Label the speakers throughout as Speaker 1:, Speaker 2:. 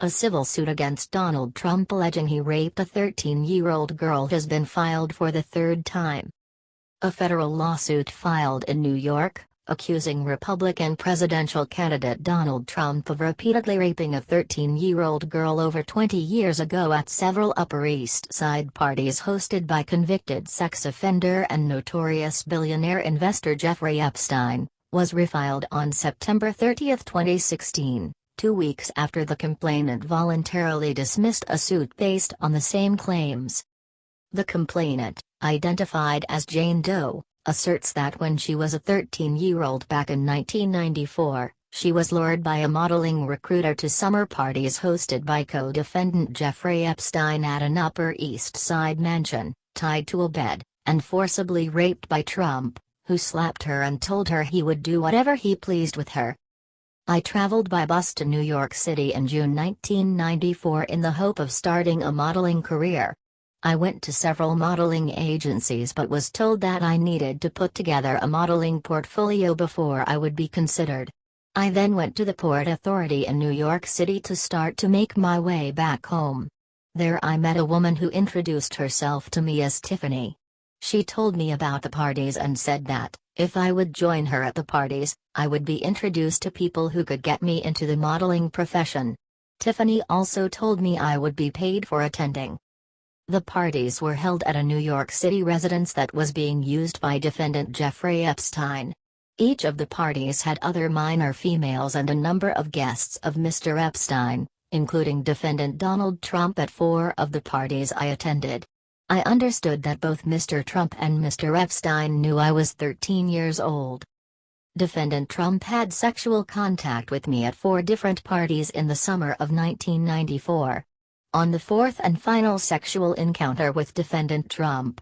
Speaker 1: A civil suit against Donald Trump alleging he raped a 13-year-old girl has been filed for the third time. A federal lawsuit filed in New York, accusing Republican presidential candidate Donald Trump of repeatedly raping a 13-year-old girl over 20 years ago at several Upper East Side parties hosted by convicted sex offender and notorious billionaire investor Jeffrey Epstein, was refiled on September 30, 2016, 2 weeks after the complainant voluntarily dismissed a suit based on the same claims. The complainant, identified as Jane Doe, asserts that when she was a 13-year-old back in 1994, she was lured by a modeling recruiter to summer parties hosted by co-defendant Jeffrey Epstein at an Upper East Side mansion, tied to a bed, and forcibly raped by Trump, who slapped her and told her he would do whatever he pleased with her. I traveled by bus to New York City in June 1994 in the hope of starting a modeling career. I went to several modeling agencies but was told that I needed to put together a modeling portfolio before I would be considered. I then went to the Port Authority in New York City to start to make my way back home. There I met a woman who introduced herself to me as Tiffany. She told me about the parties and said that, if I would join her at the parties, I would be introduced to people who could get me into the modeling profession. Tiffany also told me I would be paid for attending. The parties were held at a New York City residence that was being used by defendant Jeffrey Epstein. Each of the parties had other minor females and a number of guests of Mr. Epstein, including defendant Donald Trump at 4 of the parties I attended. I understood that both Mr. Trump and Mr. Epstein knew I was 13 years old. Defendant Trump had sexual contact with me at 4 different parties in the summer of 1994. On the 4th and final sexual encounter with defendant Trump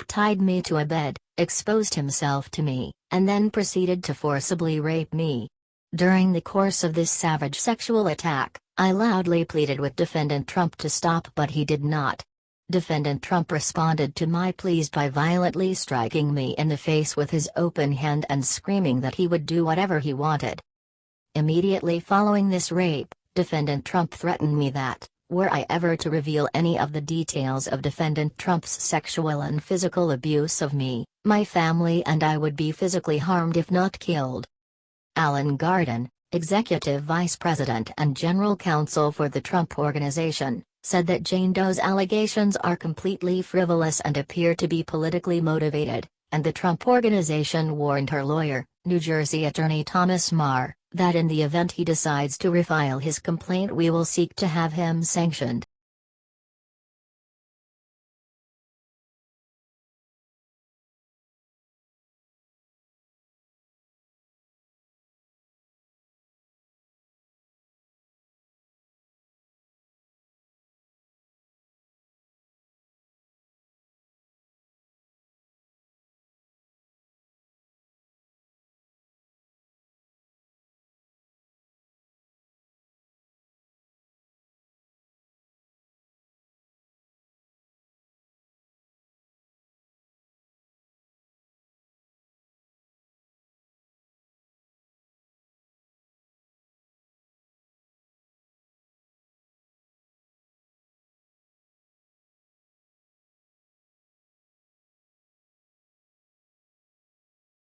Speaker 1: tied me to a bed, exposed himself to me, and then proceeded to forcibly rape me. During the course of this savage sexual attack, I loudly pleaded with defendant Trump to stop, but he did not. Defendant Trump responded to my pleas by violently striking me in the face with his open hand and screaming that he would do whatever he wanted. Immediately following this rape, defendant Trump threatened me that, were I ever to reveal any of the details of defendant Trump's sexual and physical abuse of me, my family and I would be physically harmed if not killed. Alan Garden, executive vice president and general counsel for the Trump Organization, said that Jane Doe's allegations are completely frivolous and appear to be politically motivated, and the Trump Organization warned her lawyer, New Jersey attorney Thomas Marr, that in the event he decides to refile his complaint we will seek to have him sanctioned.